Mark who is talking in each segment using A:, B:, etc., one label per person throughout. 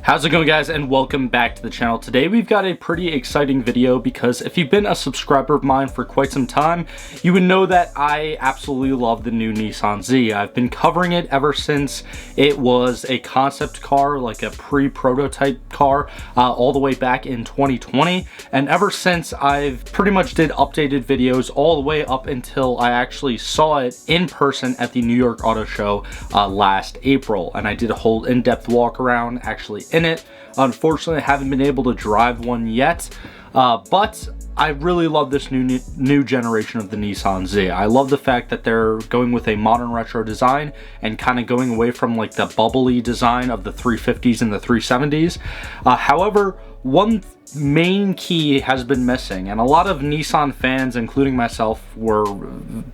A: How's it going, guys, and welcome back to the channel. Today we've got a pretty exciting video because if you've been a subscriber of mine for quite some time, you would know that I absolutely love the new Nissan Z. I've been covering it ever since it was a concept car, like a pre-prototype car, all the way back in 2020. And ever since, I've pretty much did updated videos all the way up until I actually saw it in person at the New York Auto Show last April. And I did a whole in-depth walk around actually in it. Unfortunately, I haven't been able to drive one yet, but I really love this new generation of the Nissan Z. I love the fact that they're going with a modern retro design and kind of going away from like the bubbly design of the 350s and the 370s. However, one main key has been missing, and a lot of Nissan fans, including myself, were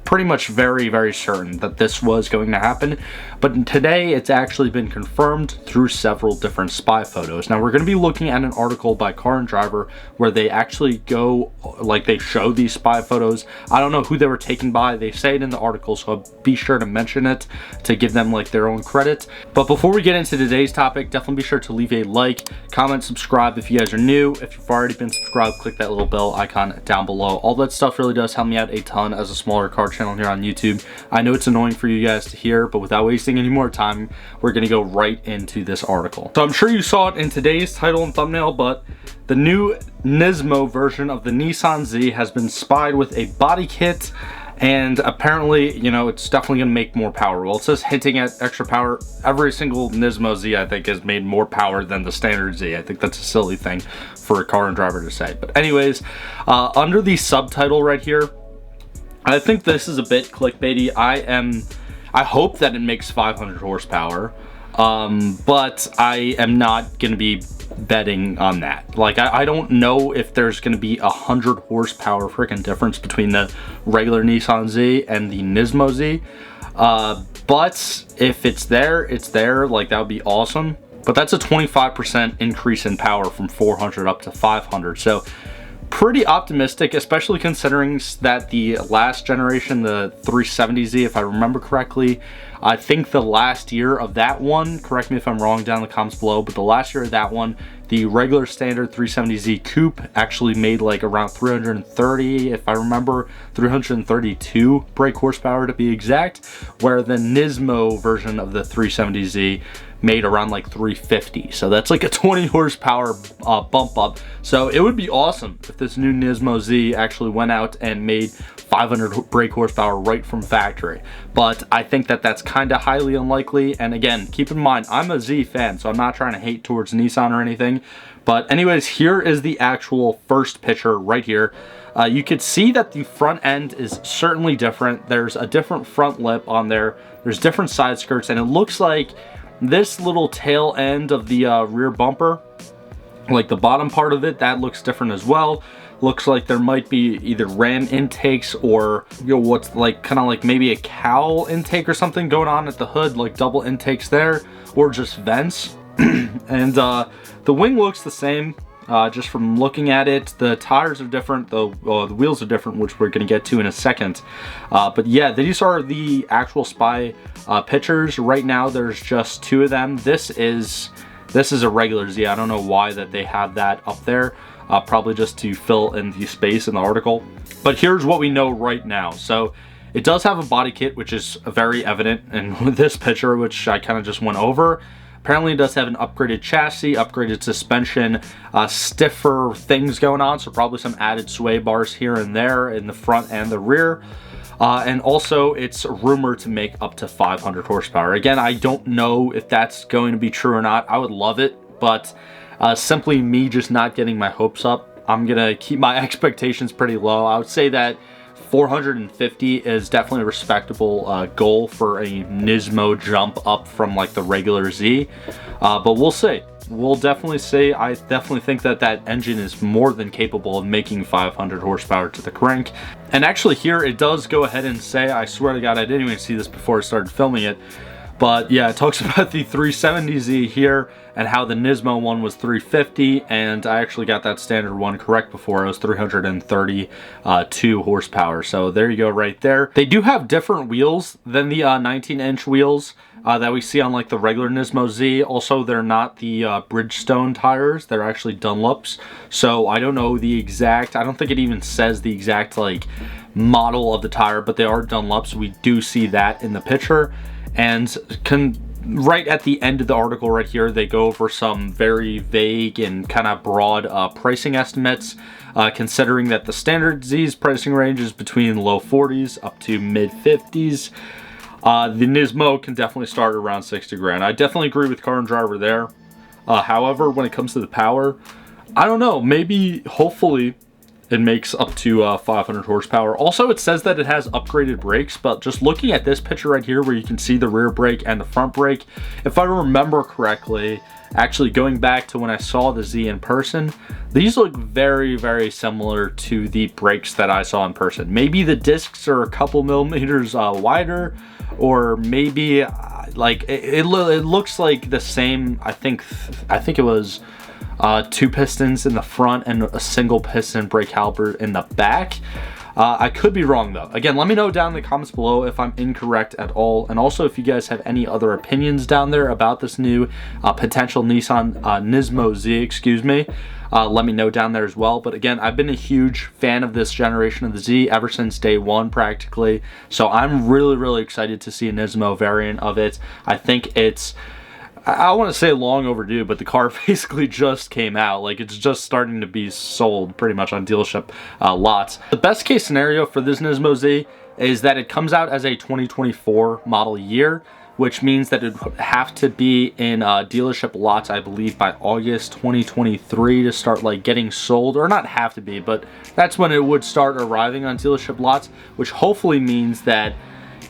A: pretty much very certain that this was going to happen. But today it's actually been confirmed through several different spy photos. Now we're going to be looking at an article by Car and Driver where they actually go, like, they show these spy photos. I don't know who they were taken by. They say it in the article, so I'll be sure to mention it to give them like their own credit. But before we get into today's topic, definitely be sure to leave a like, comment, subscribe if you guys are new. If you've already been subscribed, click that little bell icon down below. All that stuff really does help me out a ton as a smaller car channel here on YouTube. I know it's annoying for you guys to hear, but without wasting any more time, we're going to go right into this article. So I'm sure you saw it in today's title and thumbnail, but the new Nismo version of the Nissan Z has been spied with a body kit, and apparently, you know, it's definitely going to make more power. Well, it says hinting at extra power. Every single Nismo Z, I think, has made more power than the standard Z. I think that's a silly thing for a Car and Driver to say. But anyways, under the subtitle right here, I think this is a bit clickbaity. I hope that it makes 500 horsepower, but I am not going to be betting on that. Like, I don't know if there's going to be 100 horsepower freaking difference between the regular Nissan Z and the Nismo Z. But if it's there, it's there. Like, that would be awesome. But that's a 25% increase in power from 400 up to 500. So pretty optimistic, especially considering that the last generation, the 370Z, if I remember correctly, I think the last year of that one, correct me if I'm wrong down in the comments below, but the last year of that one, the regular standard 370Z coupe actually made like around 330, if I remember, 332 brake horsepower to be exact, where the Nismo version of the 370Z made around like 350. So that's like a 20 horsepower bump up. So it would be awesome if this new Nismo Z actually went out and made 500 brake horsepower right from factory. But I think that that's kind of highly unlikely. And again, keep in mind, I'm a Z fan, so I'm not trying to hate towards Nissan or anything. But anyways, here is the actual first picture right here. You could see that the front end is certainly different. There's a different front lip on there. There's different side skirts, and it looks like this little tail end of the rear bumper, like the bottom part of it, that looks different as well. Looks like there might be either ram intakes or, you know, what's like kind of like maybe a cowl intake or something going on at the hood, like double intakes there, or just vents. And the wing looks the same. Just from looking at it. The tires are different, though the wheels are different, which we're going to get to in a second. But yeah, these are the actual spy pictures. Right now there's just two of them. This is a regular Z. I don't know why that they have that up there. Probably just to fill in the space in the article. But here's what we know right now. So it does have a body kit, which is very evident in this picture, which I kind of just went over. Apparently it does have an upgraded chassis, upgraded suspension, stiffer things going on, so probably some added sway bars here and there in the front and the rear. And also it's rumored to make up to 500 horsepower. Again, I don't know if that's going to be true or not. I would love it, but simply me just not getting my hopes up, I'm going to keep my expectations pretty low. I would say that 450 is definitely a respectable goal for a Nismo jump up from like the regular Z, but we'll see. We'll definitely see. I definitely think that that engine is more than capable of making 500 horsepower to the crank. And actually here it does go ahead and say, I swear to God, I didn't even see this before I started filming it, But yeah, it talks about the 370Z here and how the Nismo one was 350, and I actually got that standard one correct before. It was 332 horsepower. So there you go right there. They do have different wheels than the 19-inch wheels that we see on like the regular Nismo Z. Also, they're not the Bridgestone tires. They're actually Dunlops. So I don't know the exact, I don't think it even says the exact like model of the tire, but they are Dunlops. We do see that in the picture. And right at the end of the article right here, they go over some very vague and kind of broad pricing estimates, considering that the standard Z's pricing range is between low 40s up to mid 50s. The Nismo can definitely start around 60 grand. I definitely agree with Car and Driver there. However, when it comes to the power, I don't know, maybe, hopefully, it makes up to 500 horsepower. Also, it says that it has upgraded brakes, but just looking at this picture right here where you can see the rear brake and the front brake, if I remember correctly, actually going back to when I saw the Z in person, these look very, very similar to the brakes that I saw in person. Maybe the discs are a couple millimeters wider, or maybe like it looks like the same. I think it was 2 pistons in the front and a single piston brake caliper in the back. I could be wrong though. Again, let me know down in the comments below if I'm incorrect at all. And also if you guys have any other opinions down there about this new potential Nissan Nismo Z, excuse me, let me know down there as well. But again, I've been a huge fan of this generation of the Z ever since day one practically. So I'm really, really excited to see a Nismo variant of it. I think it's, I want to say long overdue, but the car basically just came out. Like, it's just starting to be sold pretty much on dealership lots. The best case scenario for this Nismo Z is that it comes out as a 2024 model year, which means that it would have to be in dealership lots, I believe, by August 2023 to start like getting sold, or not have to be, but that's when it would start arriving on dealership lots, which hopefully means that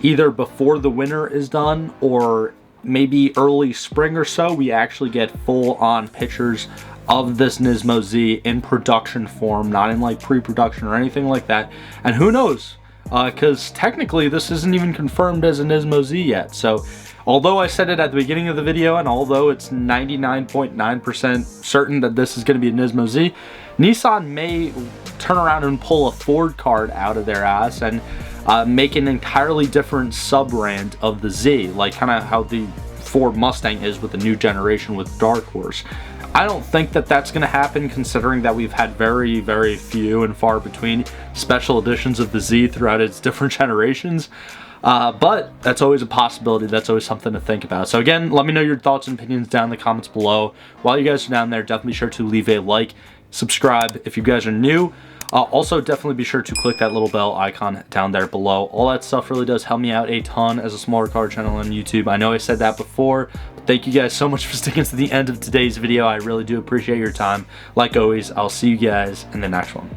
A: either before the winter is done or maybe early spring or so, we actually get full-on pictures of this Nismo Z in production form, not in like pre-production or anything like that. And who knows, because technically this isn't even confirmed as a Nismo Z yet. So although I said it at the beginning of the video, and although it's 99.9% certain that this is going to be a Nismo Z, Nissan may turn around and pull a Ford card out of their ass and make an entirely different sub-brand of the Z, like kind of how the Ford Mustang is with the new generation with Dark Horse. I don't think that that's going to happen, considering that we've had very, very few and far between special editions of the Z throughout its different generations. But that's always a possibility. That's always something to think about. So again, let me know your thoughts and opinions down in the comments below. While you guys are down there, definitely be sure to leave a like, subscribe if you guys are new. Also, definitely be sure to click that little bell icon down there below. All that stuff really does help me out a ton as a smaller car channel on YouTube. I know I said that before, but thank you guys so much for sticking to the end of today's video. I really do appreciate your time. Like always, I'll see you guys in the next one.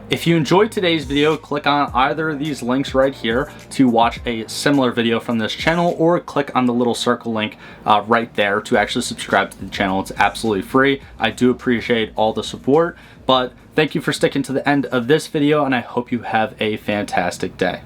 A: If you enjoyed today's video, click on either of these links right here to watch a similar video from this channel, or click on the little circle link right there to actually subscribe to the channel. It's absolutely free. I do appreciate all the support, but thank you for sticking to the end of this video, and I hope you have a fantastic day.